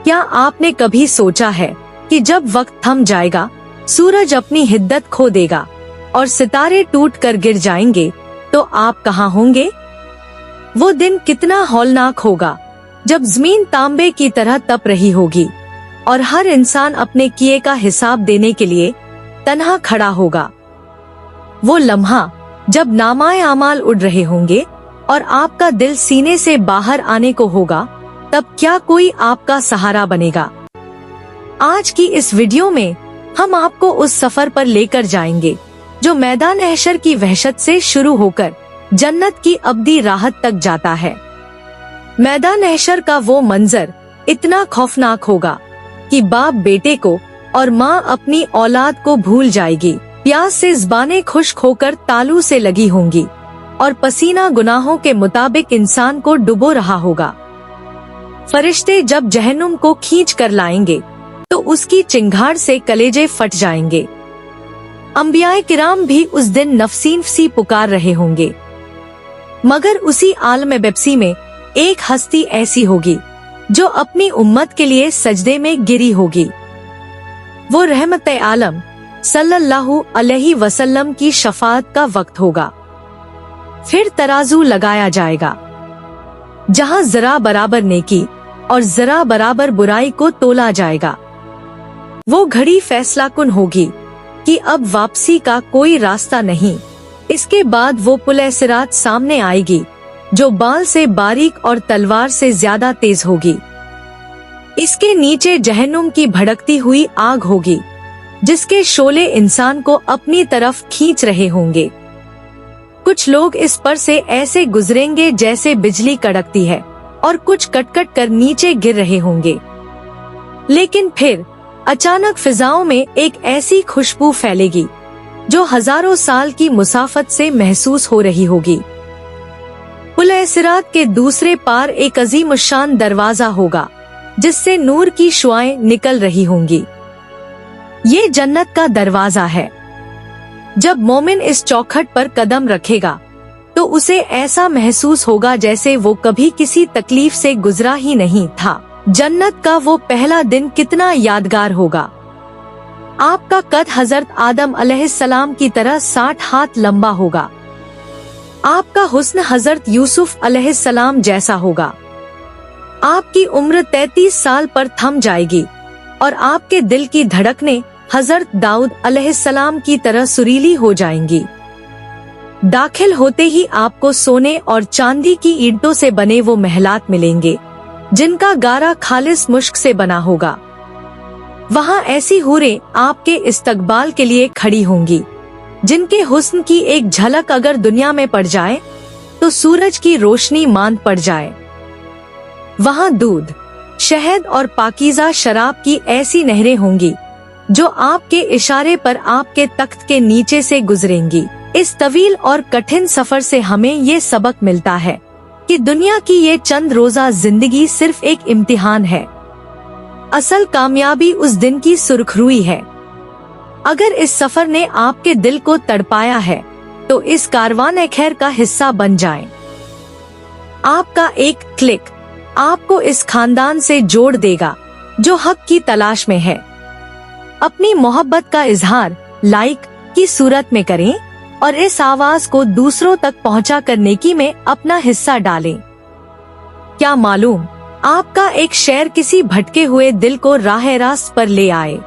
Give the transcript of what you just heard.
क्या आपने कभी सोचा है कि जब वक्त थम जाएगा, सूरज अपनी हिद्दत खो देगा और सितारे टूट कर गिर जाएंगे, तो आप कहाँ होंगे? वो दिन कितना हौलनाक होगा जब जमीन तांबे की तरह तप रही होगी और हर इंसान अपने किए का हिसाब देने के लिए तन्हा खड़ा होगा। वो लम्हा जब नामाए आमाल उड़ रहे होंगे और आपका दिल सीने से बाहर आने को होगा, तब क्या कोई आपका सहारा बनेगा? आज की इस वीडियो में हम आपको उस सफर पर लेकर जाएंगे जो मैदान हशर की वहशत से शुरू होकर जन्नत की अब्दी राहत तक जाता है। मैदान हशर का वो मंजर इतना खौफनाक होगा कि बाप बेटे को और माँ अपनी औलाद को भूल जाएगी। प्यास से ज़बानें खुश्क होकर तालू से लगी होंगी और पसीना गुनाहों के मुताबिक इंसान को डुबो रहा होगा। फरिश्ते जब जहन्नुम को खींच कर लाएंगे तो उसकी चिंगार से कलेजे फट जाएंगे। अंबियाए किराम भी उस दिन नफसी नफसी पुकार रहे होंगे, मगर उसी आलम बेबसी में एक हस्ती ऐसी होगी जो अपनी उम्मत के लिए सजदे में गिरी होगी। वो रहमत आलम सल्लल्लाहु अलैहि वसल्लम की शफाअत का वक्त होगा। फिर तराजू लगाया जाएगा, जहां जरा बराबर नेकी और जरा बराबर बुराई को तोला जाएगा। वो घड़ी फैसला कुन होगी कि अब वापसी का कोई रास्ता नहीं। इसके बाद वो पुले सिरात सामने आएगी जो बाल से बारीक और तलवार से ज्यादा तेज होगी। इसके नीचे जहन्नुम की भड़कती हुई आग होगी जिसके शोले इंसान को अपनी तरफ खींच रहे होंगे। कुछ लोग इस पर से ऐसे गुजरेंगे जैसे बिजली कड़कती है और कुछ कटकट कर नीचे गिर रहे होंगे। लेकिन फिर अचानक फिजाओं में एक ऐसी खुशबू फैलेगी जो हजारों साल की मुसाफत से महसूस हो रही होगी। पुले सिरात के दूसरे पार एक अजीम शान दरवाजा होगा जिससे नूर की शुआएं निकल रही होंगी। ये जन्नत का दरवाजा है। जब मोमिन इस चौखट पर कदम रखेगा तो उसे ऐसा महसूस होगा जैसे वो कभी किसी तकलीफ से गुजरा ही नहीं था। जन्नत का वो पहला दिन कितना यादगार होगा। आपका कद हजरत आदम अलैहिस्सलाम की तरह 60 हाथ लंबा होगा। आपका हुस्न हजरत यूसुफ अलैहिस्सलाम जैसा होगा। आपकी उम्र 33 साल पर थम जाएगी और आपके दिल की धड़कनें हजरत दाऊद अलैहिस्सलाम की तरह सुरीली हो जाएंगी। दाखिल होते ही आपको सोने और चांदी की ईंटों से बने वो महलात मिलेंगे जिनका गारा खालिस मुश्क से बना होगा। वहाँ ऐसी हूरें आपके इस्तकबाल के लिए खड़ी होंगी जिनके हुस्न की एक झलक अगर दुनिया में पड़ जाए तो सूरज की रोशनी मांद पड़ जाए। वहाँ दूध, शहद और पाकीज़ा शराब की ऐसी नहरें होंगी जो आपके इशारे पर आपके तख्त के नीचे से गुजरेंगी। इस तवील और कठिन सफर से हमें ये सबक मिलता है कि दुनिया की ये चंद रोजा जिंदगी सिर्फ एक इम्तिहान है। असल कामयाबी उस दिन की सुर्खरुई है। अगर इस सफर ने आपके दिल को तड़पाया है तो इस कारवान खैर का हिस्सा बन जाएं। आपका एक क्लिक आपको इस खानदान से जोड़ देगा जो हक की तलाश में है। अपनी मोहब्बत का इजहार लाइक की सूरत में करें और इस आवाज को दूसरों तक पहुंचा कर नेकी में अपना हिस्सा डालें। क्या मालूम आपका एक शेर किसी भटके हुए दिल को राह रास्त पर ले आए।